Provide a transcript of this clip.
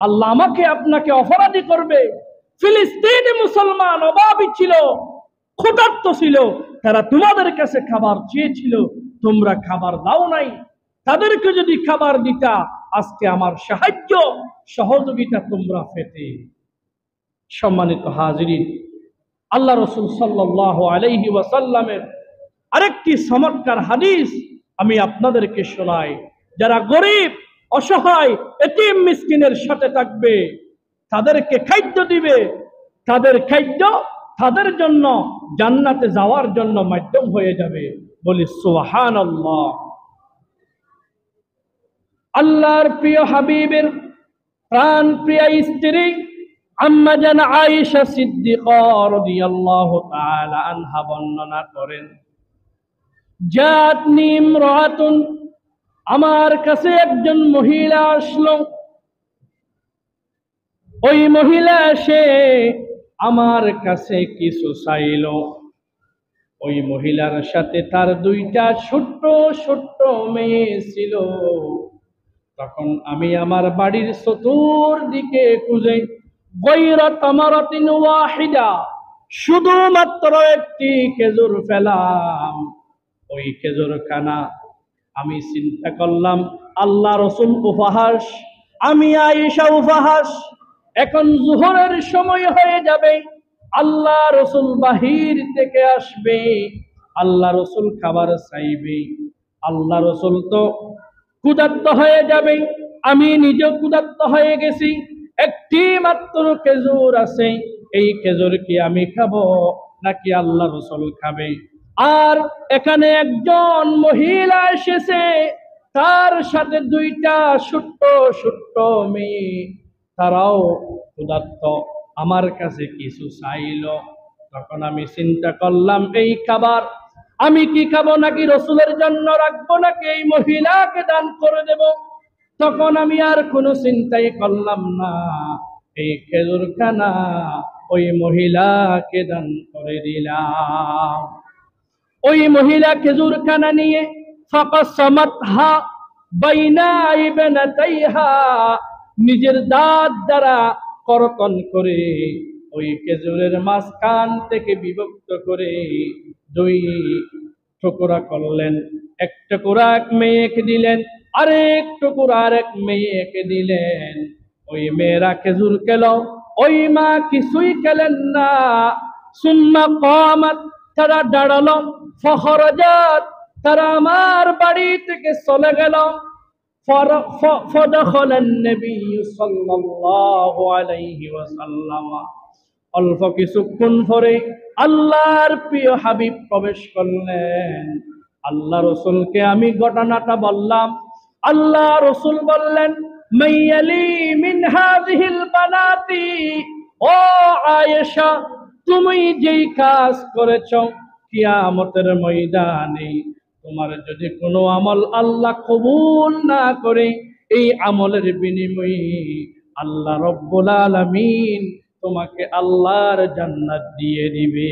আল্লাহ আমাকে আপনাকে অপরাধী করবে। ফিলিস্তিনে মুসলমান অভাবী ছিল, ক্ষুধার্ত ছিল, তারা তোমাদের কাছে খাবার চেয়েছিল, তোমরা খাবার দাও নাই। তাদেরকে যদি খাবার দিতা, আজকে আমার সাহায্য সহযোগিতা তোমরা পেতে। সম্মানিত হাজিরিন, আল্লাহ রাসূল সাল্লাল্লাহু আলাইহি ওয়াসাল্লামের আরেকটি চমৎকার হাদিস আমি আপনাদেরকে শোনাই। যারা গরিব, অসহায়, এতিম মিসকিনের সাথে থাকবে, তাদেরকে খাদ্য দিবে, তাদের খাদ্য তাদের জন্য জান্নাতে যাওয়ার জন্য মাধ্যম হয়ে যাবে। বলি সুবহানাল্লাহ। আল্লাহর প্রিয় হাবিবের প্রাণ প্রিয় স্ত্রী আম্মা জান আয়েশা সিদ্দিকা রাদিয়াল্লাহু তাআলা আনহা বর্ণনা করেন, জাতনি ইমরাতুন, আমার কাছে একজন মহিলা আসলো। ওই মহিলা এসে আমার কাছে কিছু চাইল। ওই মহিলার সাথে তার দুইটা ছোট্ট ছোট্ট মেয়ে ছিল। তখন আমি আমার বাড়ির চতুর্দিকে খুঁজে গায়রা তামারাতিন ওয়াহিদা, শুধুমাত্র একটি খেজুর পেলাম। ওই খেজুর খানা আমি চিন্তা করলাম আল্লাহ রাসূল উপহাস, আমি আয়েশা উপহাস। এখন যোহরের সময় হয়ে যাবে, আল্লাহ রাসূল বাহির থেকে আসবে, আল্লাহ রাসূল খাবার চাইবে। আল্লাহ রাসূল তো ক্ষুধার্ত হয়ে যাবে, আমি নিজে ক্ষুধার্ত হয়ে গেছি। একটি মাত্র খেজুর আছে, এই খেজুর কি আমি খাবো নাকি আল্লাহ রাসূল খাবে? আর এখানে একজন মহিলা এসেছে, তার সাথে দুইটা ছোট্ট ছোট্ট মেয়ে, তারাও ক্ষুধার্ত, আমার কাছে কিছু চাইল। তখন আমি চিন্তা করলাম এই খাবার আমি কি খাবো, নাকি রসুলের জন্য রাখবো, নাকি এই মহিলাকে দান করে দেব। তখন আমি আর কোনো চিন্তাই করলাম না, এই খেজুর খানা ওই মহিলাকে দান করে দিলাম। ওই মহিলা খেজুর খানা নিয়ে ফাকাসামাতহা বাইনা ইবনাতাইহা, নিজের দাঁত দ্বারা কর্তন করে ওই খেজুরের মাঝখান থেকে বিভক্ত করে দুই টুকরা করলেন। এক টুকরা এক মেয়েকে দিলেন, আরেক টুকরা আরেক মেয়েকে দিলেন। ওই মেয়েরা খেজুর খেল, ওই মা কিছুই খেলেন না। সুম্মা কামাত, তারা দাঁড়ালো, ফখরাজাত, তারা আমার বাড়ি থেকে চলে গেল। ফাদাখালান নবী সাল্লাল্লাহু আলাইহি ওয়াসাল্লাম, অল্প কিছুক্ষণ পরে আল্লাহর প্রিয় হাবিব প্রবেশ করলেন। আল্লাহ রাসূলকে আমি ঘটনাটা বললাম। আল্লাহ রাসূল বললেন, মাইয়ালি মিন হাযিহিল বানাতি, ও আয়েশা, তুমি যেই কাজ করেছো, কিয়ামতের ময়দানে তোমার যদি কোনো আমল আল্লাহ কবুল না করে, এই আমলের বিনিময়ে আল্লাহ রব্বুল আলামিন তোমাকে আল্লাহর জান্নাত দিয়ে দিবে।